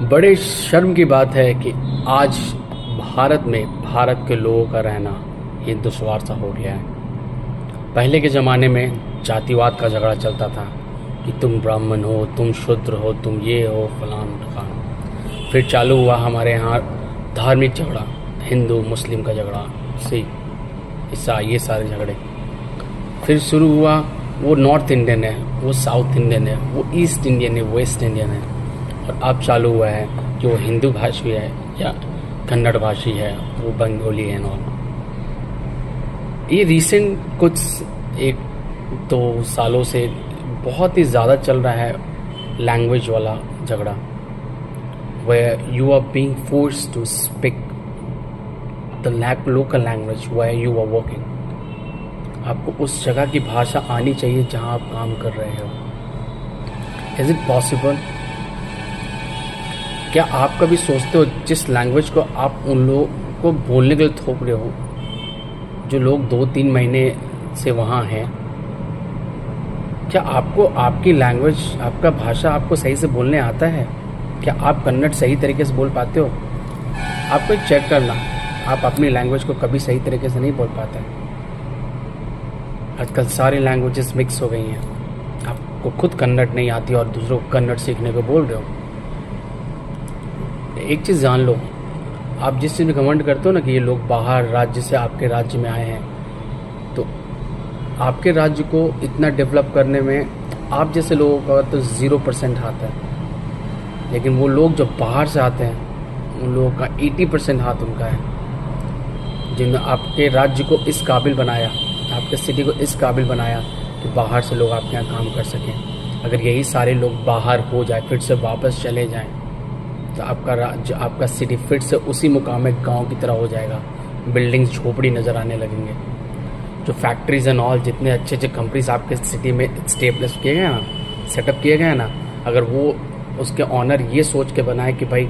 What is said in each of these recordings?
बड़े शर्म की बात है कि आज भारत के लोगों का रहना ये दुश्वार सा हो गया है। पहले के ज़माने में जातिवाद का झगड़ा चलता था कि तुम ब्राह्मण हो, तुम शूद्र हो, तुम ये हो, फलान ढकान। फिर चालू हुआ हमारे यहाँ धार्मिक झगड़ा, हिंदू मुस्लिम का झगड़ा, सिख ईसाई, ये सारे झगड़े। फिर शुरू हुआ वो नॉर्थ इंडियन है, वो साउथ इंडियन है, वो ईस्ट इंडियन है, वेस्ट इंडियन है। और अब चालू हुआ है कि वो हिंदू भाषी है या कन्नड़ भाषी है, वो बंगाली है। और ये रिसेंट कुछ 1-2 सालों से बहुत ही ज़्यादा चल रहा है लैंग्वेज वाला झगड़ा, where you are being forced to speak the local language where you are working। आपको उस जगह की भाषा आनी चाहिए जहां आप काम कर रहे हो। Is it possible? क्या आप कभी सोचते हो जिस लैंग्वेज को आप उन लोगों को बोलने के लिए थोप रहे हो, जो लोग 2-3 महीने से वहाँ हैं, क्या आपको आपकी लैंग्वेज, आपका भाषा आपको सही से बोलने आता है? क्या आप कन्नड़ सही तरीके से बोल पाते हो? आपको चेक करना, आप अपनी लैंग्वेज को कभी सही तरीके से नहीं बोल पाते। आजकल सारी लैंग्वेजेस मिक्स हो गई हैं। आपको खुद कन्नड़ नहीं आती और दूसरों को कन्नड़ सीखने को बोल रहे हो। एक चीज़ जान लो, आप जिस चीज़ में घमंड करते हो ना कि ये लोग बाहर राज्य से आपके राज्य में आए हैं, तो आपके राज्य को इतना डेवलप करने में आप जैसे लोगों का तो 0% हाथ है। लेकिन वो लोग जो बाहर से आते हैं उन लोगों का 80% हाथ उनका है, जिन्होंने आपके राज्य को इस काबिल बनाया, आपके सिटी को इस काबिल बनाया कि बाहर से लोग आपके यहाँ काम कर सकें। अगर यही सारे लोग बाहर हो जाए, फिर से वापस चले जाएं, तो आपका राज्य, आपका सिटी फिर से उसी मुकाम में गांव की तरह हो जाएगा। बिल्डिंग्स झोपड़ी नज़र आने लगेंगे। जो फैक्ट्रीज एंड ऑल, जितने अच्छे अच्छे कंपनीज आपके सिटी में स्टेब्लिश किए गए ना, सेटअप किए गए हैं ना, अगर वो उसके ऑनर ये सोच के बनाए कि भाई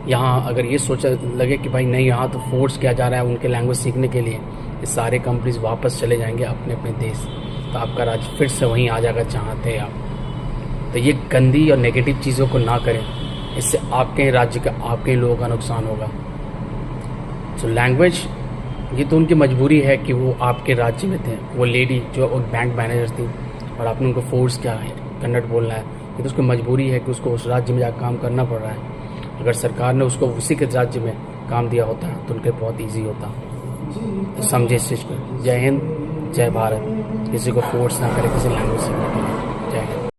यहाँ, अगर ये सोच लगे कि भाई नहीं, यहाँ तो फोर्स किया जा रहा है उनके लैंग्वेज सीखने के लिए, ये सारे कंपनीज वापस चले जाएंगे अपने अपने देश, तो आपका राज्य फिर से वहीं आ जाएगा जहाँ थे आप। तो ये गंदी और नेगेटिव चीज़ों को ना करें, इससे आपके राज्य का, आपके लोगों का नुकसान होगा। सो लैंग्वेज, ये तो उनकी मजबूरी है कि वो आपके राज्य में थे। वो लेडी जो बैंक मैनेजर थी और आपने उनको फोर्स किया है कन्नड़ बोलना है, ये तो उसकी मजबूरी है कि उसको उस राज्य में जाकर काम करना पड़ रहा है। अगर सरकार ने उसको उसी के राज्य में काम दिया होता तो उनके बहुत ईजी होता। तो समझे इस चीज़ को। जय हिंद, जय भारत। किसी को फोर्स ना करे किसी लैंग्वेज सीखने के लिए।